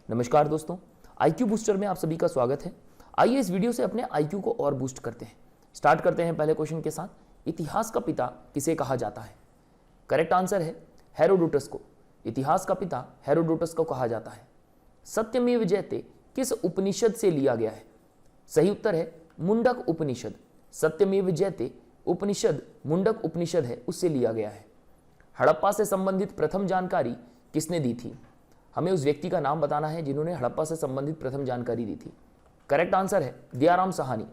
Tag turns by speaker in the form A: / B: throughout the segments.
A: नमस्कार दोस्तों, IQ booster में आप सभी का स्वागत है। आइए इस वीडियो से अपने आईक्यू को और बूस्ट करते हैं। स्टार्ट करते हैं पहले क्वेश्चन के साथ। इतिहास का पिता किसे कहा जाता है? करेक्ट आंसर है हेरोडोटस को। इतिहास का पिता हेरोडोटस को कहा जाता है। सत्यमेव जयते किस उपनिषद से लिया गया है? सही उत्तर है मुंडक उपनिषद। सत्यमेव जयते उपनिषद मुंडक उपनिषद है, उससे लिया गया है। हड़प्पा से संबंधित प्रथम जानकारी किसने दी थी? हमें उस व्यक्ति का नाम बताना है जिन्होंने हड़प्पा से संबंधित प्रथम जानकारी दी थी। करेक्ट आंसर है दयाराम साहनी।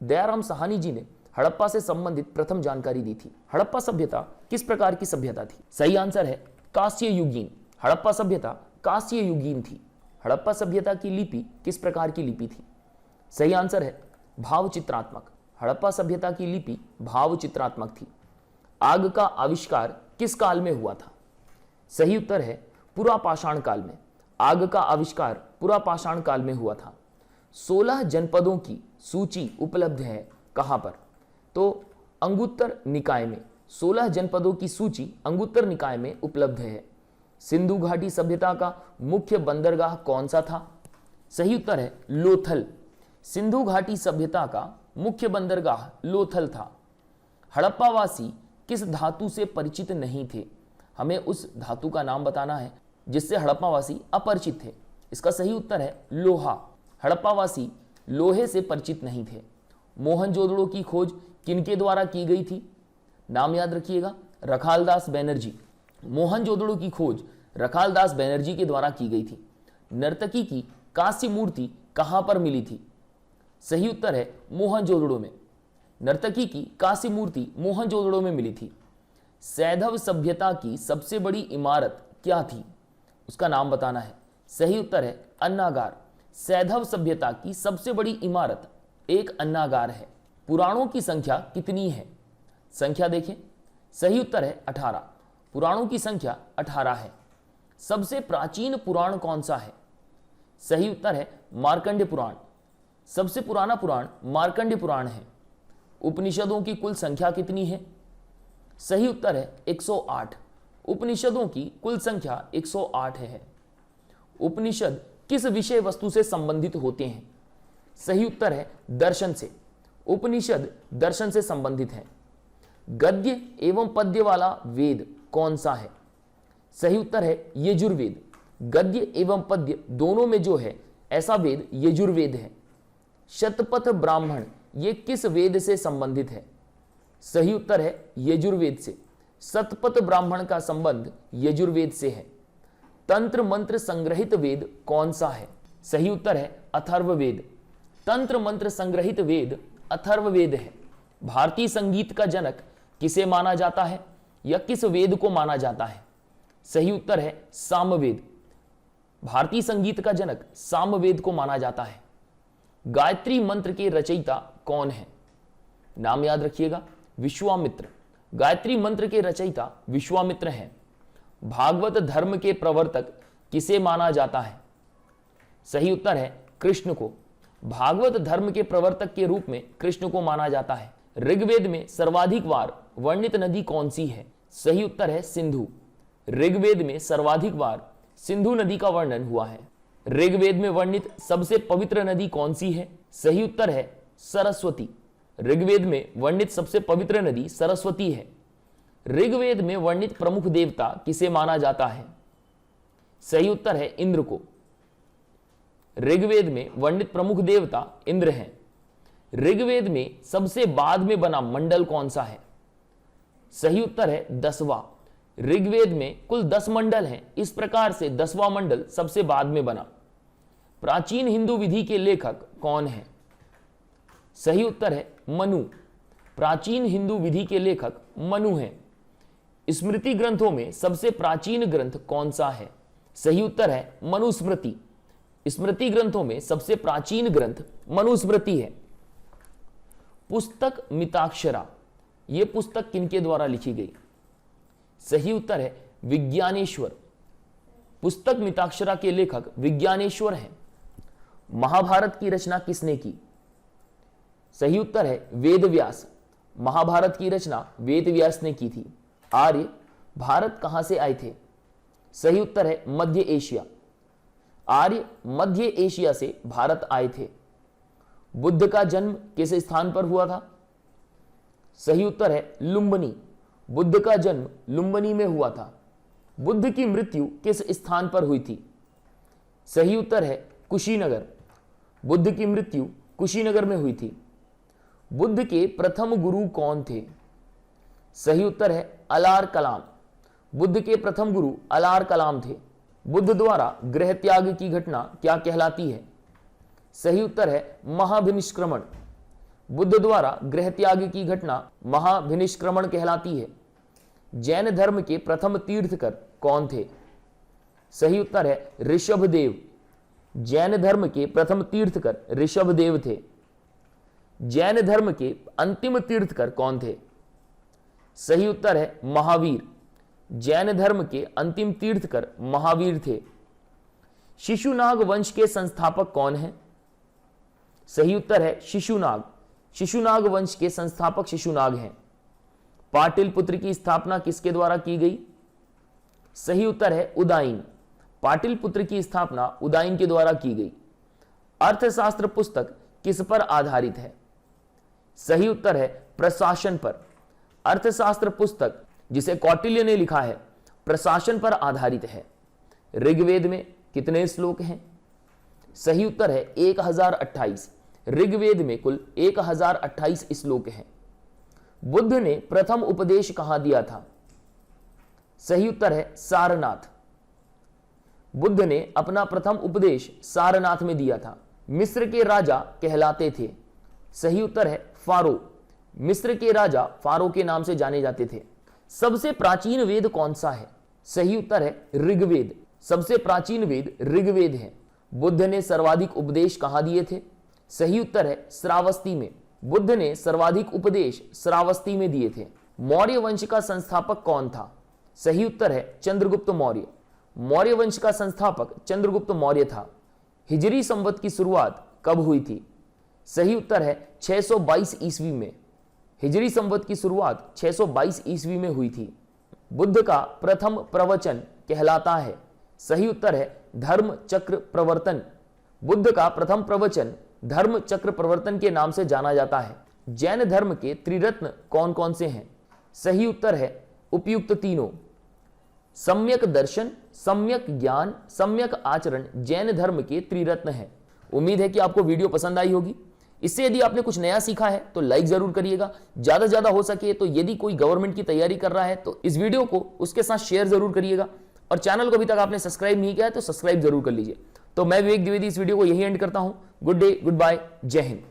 A: दयाराम साहनी जी ने हड़प्पा से संबंधित प्रथम जानकारी दी थी। हड़प्पा सभ्यता किस प्रकार की सभ्यता थी? सही आंसर है कांस्य युगीन। हड़प्पा सभ्यता कांस्य युगीन थी। हड़प्पा सभ्यता की लिपि किस प्रकार की लिपि थी? सही आंसर है भावचित्रात्मक। हड़प्पा सभ्यता की लिपि भावचित्रात्मक थी। आग का आविष्कार किस काल में हुआ था? सही उत्तर है पुरापाषाण काल में। आग का आविष्कार पुरापाषाण काल में हुआ था। 16 जनपदों की सूची उपलब्ध है कहां पर? तो अंगुत्तर निकाय में। 16 जनपदों की सूची अंगुत्तर निकाय में उपलब्ध है। सिंधु घाटी सभ्यता का मुख्य बंदरगाह कौन सा था? सही उत्तर है लोथल। सिंधु घाटी सभ्यता का मुख्य बंदरगाह लोथल था। हड़प्पावासी किस धातु से परिचित नहीं थे? हमें उस धातु का नाम बताना है जिससे हड़प्पावासी अपरिचित थे। इसका सही उत्तर है लोहा। हड़प्पावासी लोहे से परिचित नहीं थे। मोहनजोदड़ो की खोज किनके द्वारा की गई थी? नाम याद रखिएगा, रखालदास बैनर्जी। मोहनजोदड़ो की खोज रखालदास बैनर्जी के द्वारा की गई थी। नर्तकी की कांस्य मूर्ति कहां पर मिली थी? सही उत्तर है मोहनजोदड़ो में। नर्तकी की कांस्य मूर्ति मोहनजोदड़ो में मिली थी। सैंधव सभ्यता की सबसे बड़ी इमारत क्या थी? उसका नाम बताना है। सही उत्तर है अन्नागार। सैंधव सभ्यता की सबसे बड़ी इमारत एक अन्नागार है। पुराणों की संख्या कितनी है? संख्या देखें। सही उत्तर है 18। पुराणों की संख्या 18 है। सबसे प्राचीन पुराण कौन सा है? सही उत्तर है मार्कंडेय पुराण। सबसे पुराना पुराण मार्कंडेय पुराण है। उपनिषदों की कुल संख्या कितनी है? सही उत्तर है 108। उपनिषदों की कुल संख्या 108 है। उपनिषद किस विषय वस्तु से संबंधित होते हैं? सही उत्तर है दर्शन से। उपनिषद दर्शन से संबंधित है। गद्य एवं पद्य वाला वेद कौन सा है? सही उत्तर है यजुर्वेद। गद्य एवं पद्य दोनों में जो है ऐसा वेद यजुर्वेद है। शतपथ ब्राह्मण ये किस वेद से संबंधित है? सही उत्तर है यजुर्वेद से। शतपथ ब्राह्मण का संबंध यजुर्वेद से है। तंत्र मंत्र संग्रहित वेद कौन सा है? सही उत्तर है अथर्ववेद। तंत्र मंत्र संग्रहित वेद अथर्ववेद है। भारतीय संगीत का जनक किसे माना जाता है या किस वेद को माना जाता है? सही उत्तर है सामवेद। भारतीय संगीत का जनक सामवेद को माना जाता है। गायत्री मंत्र के रचयिता कौन है? नाम याद रखिएगा, विश्वामित्र। गायत्री मंत्र के रचयिता विश्वामित्र हैं। भागवत धर्म के प्रवर्तक किसे माना जाता है? सही उत्तर है कृष्ण को। भागवत धर्म के प्रवर्तक के रूप में कृष्ण को माना जाता है। ऋग्वेद में सर्वाधिक बार वर्णित नदी कौन सी है? सही उत्तर है सिंधु। ऋग्वेद में सर्वाधिक बार सिंधु नदी का वर्णन हुआ है। ऋग्वेद में वर्णित सबसे पवित्र नदी कौन सी है? सही उत्तर है सरस्वती। ऋग्वेद में वर्णित सबसे पवित्र नदी सरस्वती है। ऋग्वेद में वर्णित प्रमुख देवता किसे माना जाता है? सही उत्तर है इंद्र को। ऋग्वेद में वर्णित प्रमुख देवता इंद्र हैं। ऋग्वेद में सबसे बाद में बना मंडल कौन सा है? सही उत्तर है 10वां। ऋग्वेद में कुल 10 मंडल हैं। इस प्रकार से 10वां मंडल सबसे बाद में बना। प्राचीन हिंदू विधि के लेखक कौन है? सही उत्तर है मनु। प्राचीन हिंदू विधि के लेखक मनु हैं। स्मृति ग्रंथों में सबसे प्राचीन ग्रंथ कौन सा है? सही उत्तर है मनुस्मृति। स्मृति ग्रंथों में सबसे प्राचीन ग्रंथ मनुस्मृति है। पुस्तक मिताक्षरा यह पुस्तक किनके द्वारा लिखी गई? सही उत्तर है विज्ञानेश्वर। पुस्तक मिताक्षरा के लेखक विज्ञानेश्वर हैं। महाभारत की रचना किसने की? सही उत्तर है वेदव्यास। महाभारत की रचना वेदव्यास ने की थी। आर्य भारत कहां से आए थे? सही उत्तर है मध्य एशिया। आर्य मध्य एशिया से भारत आए थे। बुद्ध का जन्म किस स्थान पर हुआ था? सही उत्तर है लुम्बिनी। बुद्ध का जन्म लुम्बिनी में हुआ था। बुद्ध की मृत्यु किस स्थान पर हुई थी? सही उत्तर है कुशीनगर। बुद्ध की मृत्यु कुशीनगर में हुई थी। बुद्ध के प्रथम गुरु कौन थे? सही उत्तर है अलार कलाम। बुद्ध के प्रथम गुरु अलार कलाम थे। बुद्ध द्वारा गृह त्याग की घटना क्या कहलाती है? सही उत्तर है महाभिनिष्क्रमण। बुद्ध द्वारा गृह त्याग की घटना महाभिनिष्क्रमण कहलाती है। जैन धर्म के प्रथम तीर्थकर कौन थे? सही उत्तर है ऋषभदेव। जैन धर्म के प्रथम तीर्थकर ऋषभदेव थे। जैन धर्म के अंतिम तीर्थकर कौन थे? सही उत्तर है महावीर। जैन धर्म के अंतिम तीर्थकर महावीर थे। शिशुनाग वंश के संस्थापक कौन हैं? सही उत्तर है शिशुनाग। शिशुनाग वंश के संस्थापक शिशुनाग हैं। पाटिलपुत्र की स्थापना किसके द्वारा की गई? सही उत्तर है उदाइन। पाटिलपुत्र की स्थापना उदाइन के द्वारा की गई। अर्थशास्त्र पुस्तक किस पर आधारित है? सही उत्तर है प्रशासन पर। अर्थशास्त्र पुस्तक जिसे कौटिल्य ने लिखा है प्रशासन पर आधारित है। ऋग्वेद में कितने श्लोक हैं? सही उत्तर है 1028। ऋग्वेद में कुल 1028 श्लोक हैं। बुद्ध ने प्रथम उपदेश कहां दिया था? सही उत्तर है सारनाथ। बुद्ध ने अपना प्रथम उपदेश सारनाथ में दिया था। मिस्र के राजा कहलाते थे? सही उत्तर है फारो। मिस्र के राजा फारो के नाम से जाने जाते थे। सबसे प्राचीन वेद कौन सा है? सही उत्तर है ऋग्वेद। सबसे प्राचीन वेद ऋग्वेद है। बुद्ध ने सर्वाधिक उपदेश कहां दिए थे? सही उत्तर है श्रावस्ती में। बुद्ध ने सर्वाधिक उपदेश श्रावस्ती में दिए थे। मौर्य वंश का संस्थापक कौन था? सही उत्तर है चंद्रगुप्त मौर्य। मौर्य वंश का संस्थापक चंद्रगुप्त मौर्य था। हिजरी संवत की शुरुआत कब हुई थी? सही उत्तर है 622 ईस्वी में। हिजरी संवत की शुरुआत 622 ईस्वी में हुई थी। बुद्ध का प्रथम प्रवचन कहलाता है? सही उत्तर है धर्म चक्र प्रवर्तन। बुद्ध का प्रथम प्रवचन धर्म चक्र प्रवर्तन के नाम से जाना जाता है। जैन धर्म के त्रिरत्न कौन कौन से हैं? सही उत्तर है उपयुक्त तीनों। सम्यक दर्शन, सम्यक ज्ञान, सम्यक आचरण जैन धर्म के त्रिरत्न हैं। उम्मीद है कि आपको वीडियो पसंद आई होगी। इससे यदि आपने कुछ नया सीखा है तो लाइक जरूर करिएगा। ज्यादा से ज्यादा हो सके तो यदि कोई गवर्नमेंट की तैयारी कर रहा है तो इस वीडियो को उसके साथ शेयर जरूर करिएगा। और चैनल को अभी तक आपने सब्सक्राइब नहीं किया है तो सब्सक्राइब जरूर कर लीजिए। तो मैं विवेक द्विवेदी इस वीडियो को यही एंड करता हूं। गुड डे, गुड बाय, जय हिंद।